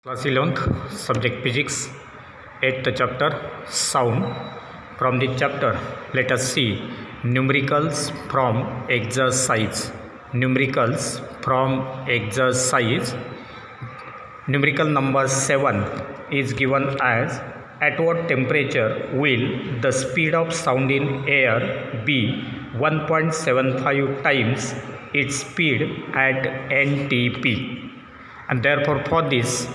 Class 11th, subject physics, 8th chapter, sound. From this chapter, let us see numericals from exercise. Numericals from exercise. Numerical number 7 is given as: at what temperature will the speed of sound in air be 1.75 times its speed at ntp? And therefore, for this,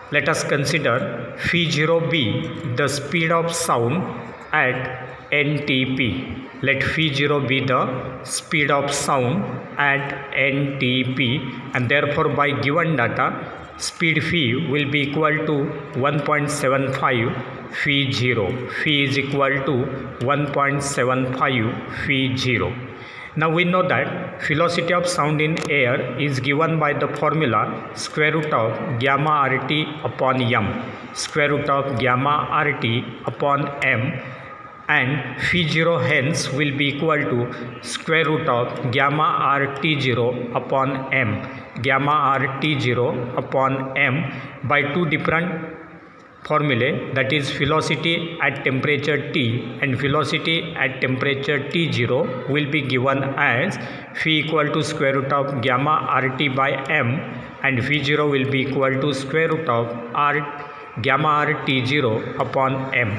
let us consider phi 0 be the speed of sound at ntp. Let phi 0 be the speed of sound at ntp, and therefore by given data, speed phi will be equal to 1.75 phi 0. Phi is equal to 1.75 phi 0. Now we know that velocity of sound in air is given by the formula square root of gamma RT upon m, square root of gamma RT upon m, and phi 0 hence will be equal to square root of gamma RT0 upon m, gamma RT0 upon m, by two different formulae, that is velocity at temperature T and velocity at temperature T0 will be given as phi equal to square root of gamma RT by m, and phi 0 will be equal to square root of gamma RT0 upon m.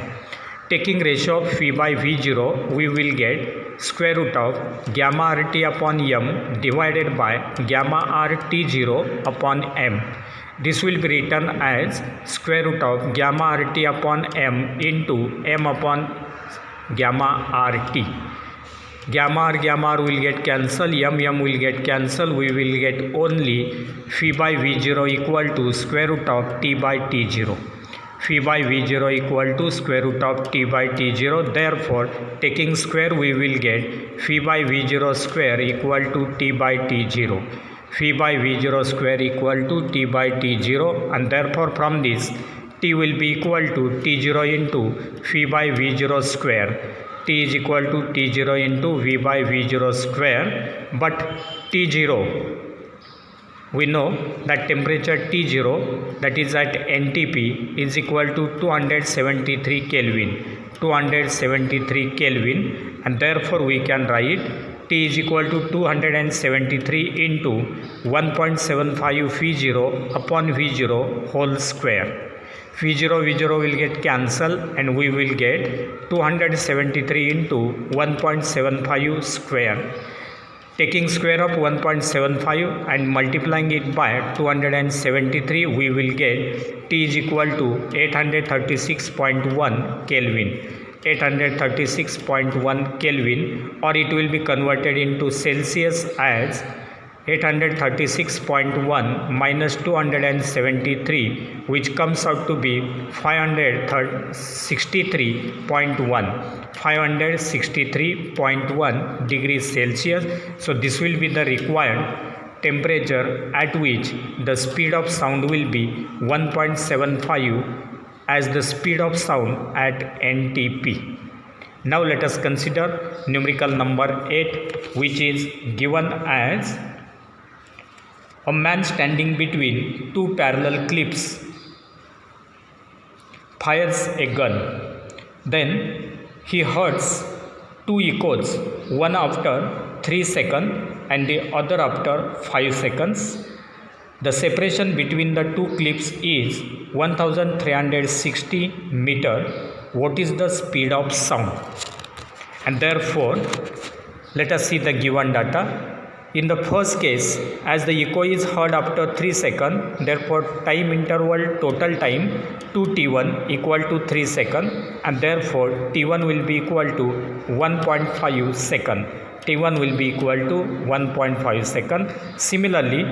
Taking ratio of phi by v0, we will get square root of gamma RT upon m divided by gamma RT0 upon m. This will be written as square root of gamma RT upon m into m upon gamma RT. Gamma R will get cancelled, m will get cancelled. We will get only phi by v0 equal to square root of t by t0. Phi by v0 equal to square root of t by t0. Therefore, taking square, we will get phi by v0 square equal to t by t0. Phi by v0 square equal to t by t0, and therefore from this, t will be equal to t0 into phi by v0 square. T is equal to t0 into v by v0 square, but t0, we know that temperature T0, that is at NTP, is equal to 273 Kelvin. 273 Kelvin, and therefore we can write T is equal to 273 into 1.75 phi 0 upon v0 whole square. Phi 0 v0 will get cancelled, and we will get 273 into 1.75 square. Taking square of 1.75 and multiplying it by 273, we will get T is equal to 836.1 Kelvin. 836.1 Kelvin, or it will be converted into Celsius as 836.1 minus 273, which comes out to be 563.1. 563.1 degrees Celsius. So this will be the required temperature at which the speed of sound will be 1.75 as the speed of sound at NTP. Now let us consider numerical number 8, which is given as: a man standing between two parallel cliffs fires a gun. Then he hears two echoes, one after 3 seconds and the other after 5 seconds. The separation between the two cliffs is 1360 meter. What is the speed of sound? And therefore, let us see the given data. In the first case, as the echo is heard after 3 seconds, therefore time interval total time 2t1 equal to 3 seconds, and therefore t1 will be equal to 1.5 second. t1 will be equal to 1.5 second. Similarly,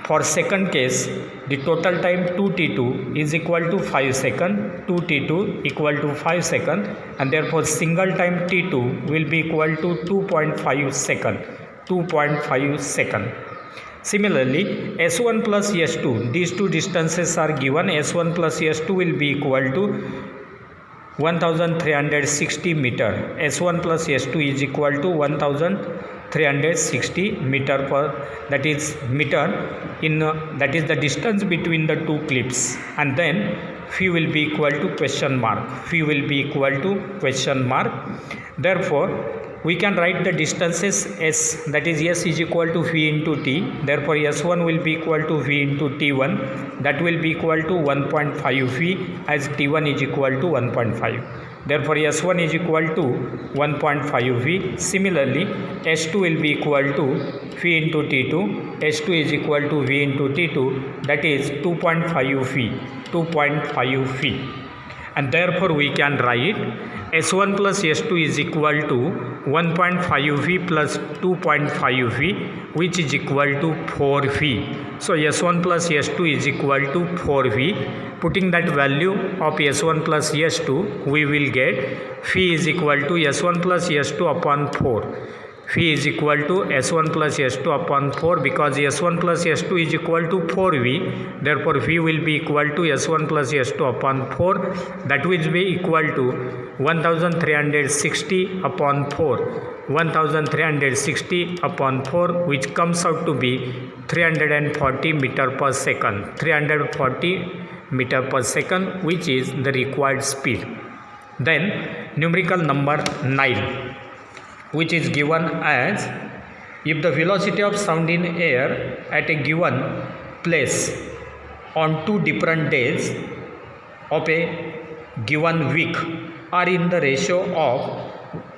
for second case, the total time 2t2 is equal to 5 seconds. 2t2 equal to 5 seconds, and therefore single time t2 will be equal to 2.5 second. 2.5 second. Similarly, S1 plus S2, these two distances are given. S1 plus S2 will be equal to 1360 meter. S1 plus S2 is equal to 360 meter per, that is meter in that is the distance between the two clips, and then phi will be equal to question mark, phi will be equal to question mark. Therefore we can write the distances s, that is s is equal to v into t. Therefore s1 will be equal to v into t1, that will be equal to 1.5 v, as t1 is equal to 1.5. Therefore s1 is equal to 1.5 v. Similarly s2 will be equal to v into t2, s2 is equal to v into t2, that is 2.5 v, 2.5 v. And therefore we can write s1 plus s2 is equal to 1.5 v plus 2.5 v, which is equal to 4 v. So s1 plus s2 is equal to 4 v. Putting that value of s1 plus s2, we will get phi is equal to s1 plus s2 upon 4. Phi is equal to s1 plus s2 upon 4, because s1 plus s2 is equal to 4v. Therefore phi will be equal to s1 plus s2 upon 4, that will be equal to 1360 upon 4, 1360 upon 4, which comes out to be 340 meter per second, 340 meter per second, which is the required speed. Then numerical number 9, which is given as, if the velocity of sound in air at a given place on 2 different days of a given week are in the ratio of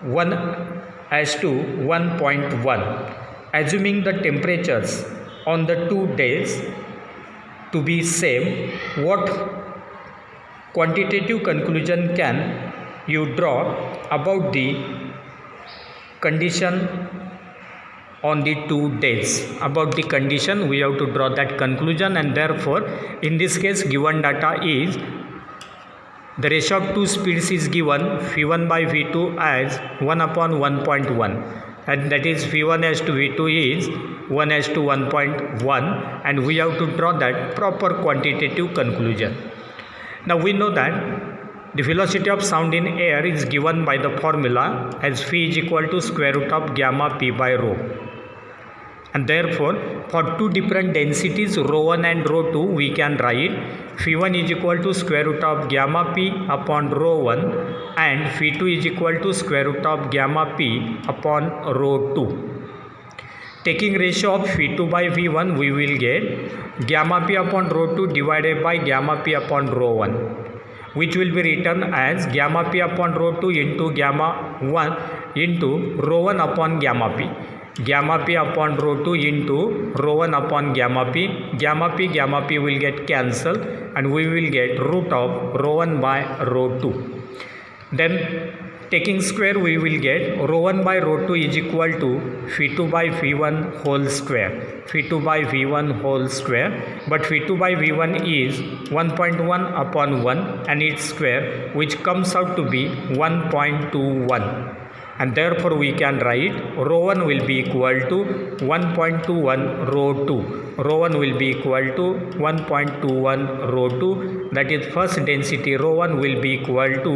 1:1.1, assuming the temperatures on the 2 days to be same, what quantitative conclusion can you draw about the condition on the 2 days? About the condition we have to draw that conclusion, and therefore in this case given data is the ratio of 2 speeds is given v1 by v2 as 1/1.1, and that is v1 as to v2 is 1 as to 1.1, and we have to draw that proper quantitative conclusion. Now we know that the velocity of sound in air is given by the formula as phi is equal to square root of gamma p by rho, and therefore for 2 different densities rho 1 and rho 2, we can write phi1 is equal to square root of gamma p upon rho 1 and phi2 is equal to square root of gamma p upon rho 2. Taking ratio of phi2 by v1, we will get gamma p upon rho 2 divided by gamma p upon rho 1, which will be written as gamma p upon rho 2 into gamma 1 into rho 1 upon gamma p, gamma p upon rho 2 into rho 1 upon gamma p will get cancelled, and we will get root of rho 1 by rho 2. Then taking square, we will get rho 1 by rho 2 is equal to phi2 by v1 whole square, phi2 by v1 whole square, but phi2 by v1 is 1.1 upon 1 and its square, which comes out to be 1.21, and therefore we can write rho 1 will be equal to 1.21 rho 2, rho 1 will be equal to 1.21 rho 2, that is first density rho 1 will be equal to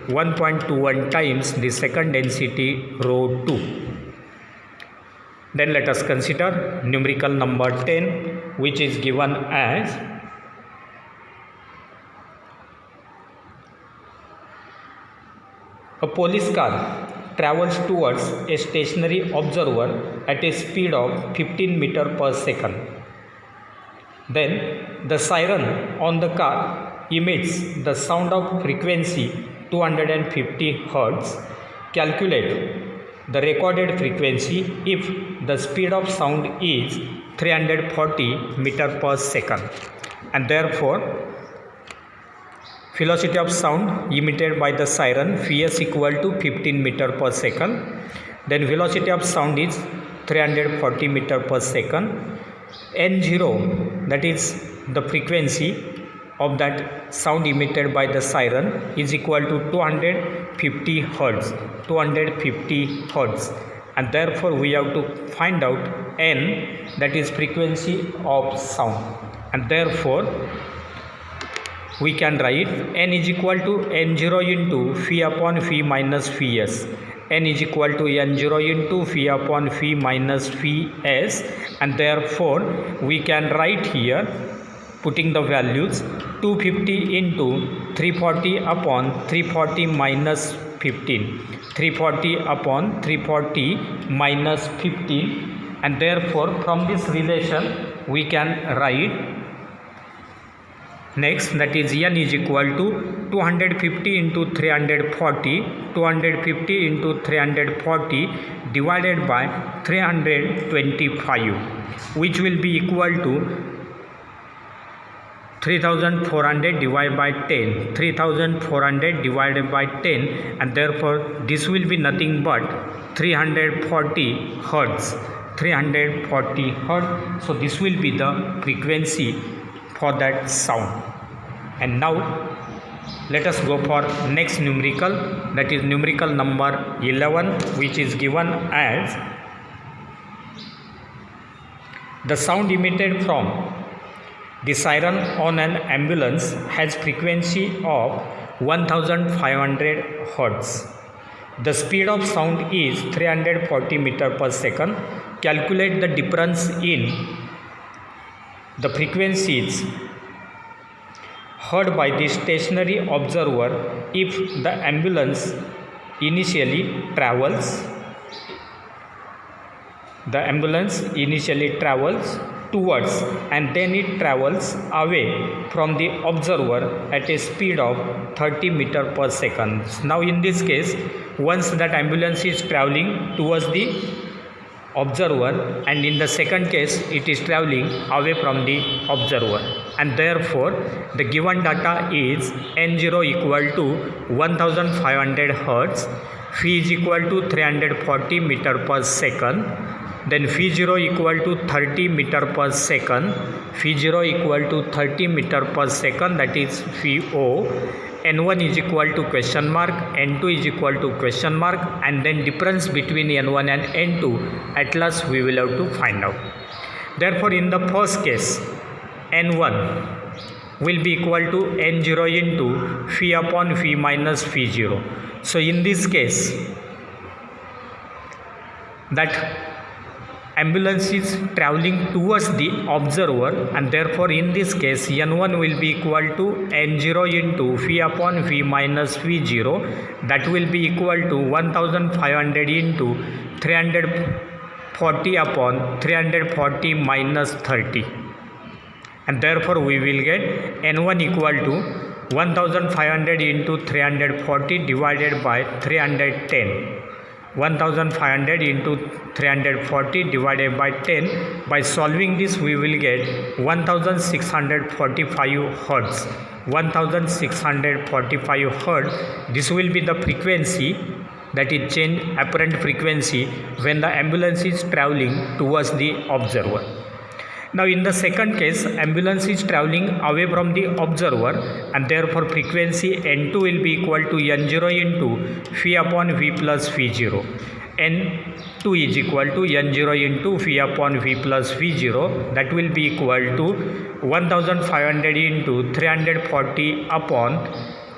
1.21 times the second density rho 2. Then let us consider numerical number 10, which is given as, a police car travels towards a stationary observer at a speed of 15 meter per second. Then the siren on the car emits the sound of frequency 250 Hz. Calculate the recorded frequency if the speed of sound is 340 meter per second, and therefore velocity of sound emitted by the siren Vs equal to 15 meter per second. Then velocity of sound is 340 meter per second. N0, that is the frequency of that sound emitted by the siren, is equal to 250 Hz, 250 Hz, and therefore we have to find out N, that is frequency of sound, and therefore we can write N is equal to N0 into phi upon phi minus Vs. n is equal to n0 into phi upon phi minus phi s, and therefore we can write here, putting the values, 250 into 340 upon 340 minus 15, 340 upon 340 minus 15, and therefore from this relation we can write next, that is n is equal to 250 into 340, 250 into 340 divided by 325, which will be equal to 3400 divided by 10, 3400 divided by 10, and therefore this will be nothing but 340 hertz, 340 hertz. So this will be the frequency for that sound. And now let us go for next numerical, that is numerical number 11, which is given as the sound emitted from the siren on an ambulance has frequency of 1500 hertz. The speed of sound is 340 meter per second. Calculate the difference in the frequencies heard by the stationary observer if the ambulance initially travels towards and then it travels away from the observer at a speed of 30 meter per second. Now in this case, once that ambulance is traveling towards the observer, and in the second case it is traveling away from the observer, and therefore the given data is n0 equal to 1500 hertz, phi is equal to 340 meter per second, then phi 0 equal to 30 meter per second, phi 0 equal to 30 meter per second, that is phi o. n1 is equal to question mark, n2 is equal to question mark, and then difference between n1 and n2 at last we will have to find out. Therefore in the first case, n1 will be equal to n0 into phi upon phi minus phi 0. So in this case, that ambulance is traveling towards the observer, and therefore in this case n1 will be equal to n0 into phi upon phi minus phi 0, that will be equal to 1500 into 340 upon 340 minus 30, and therefore we will get n1 equal to 1500 into 340 divided by 310, 1500 into 340 divided by 10. By solving this we will get 1645 hertz, 1645 hertz. This will be the frequency, that is change apparent frequency when the ambulance is traveling towards the observer. Now in the second case, ambulance is traveling away from the observer, and therefore frequency n2 will be equal to n0 into phi upon v plus phi 0. n2 is equal to n0 into phi upon v plus phi 0, that will be equal to 1500 into 340 upon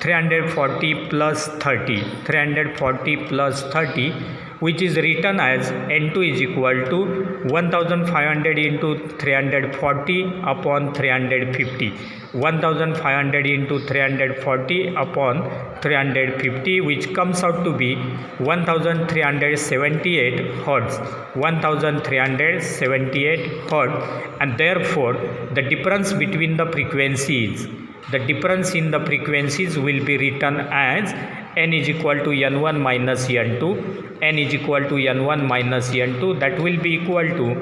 340 plus 30, 340 plus 30, which is written as n2 is equal to 1500 into 340 upon 350, 1500 into 340 upon 350, which comes out to be 1378 hertz, 1378 hertz, and therefore the difference between the frequencies, the difference in the frequencies will be written as n is equal to n1 minus n2, n is equal to n1 minus n2, that will be equal to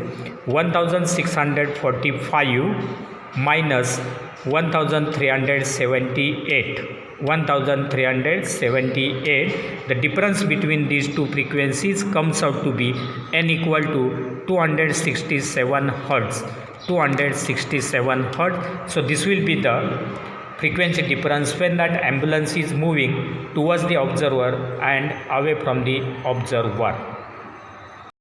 1645 minus 1378, 1378. The difference between these two frequencies comes out to be n equal to 267 hertz, 267 hertz. So this will be the frequency difference when that ambulance is moving towards the observer and away from the observer.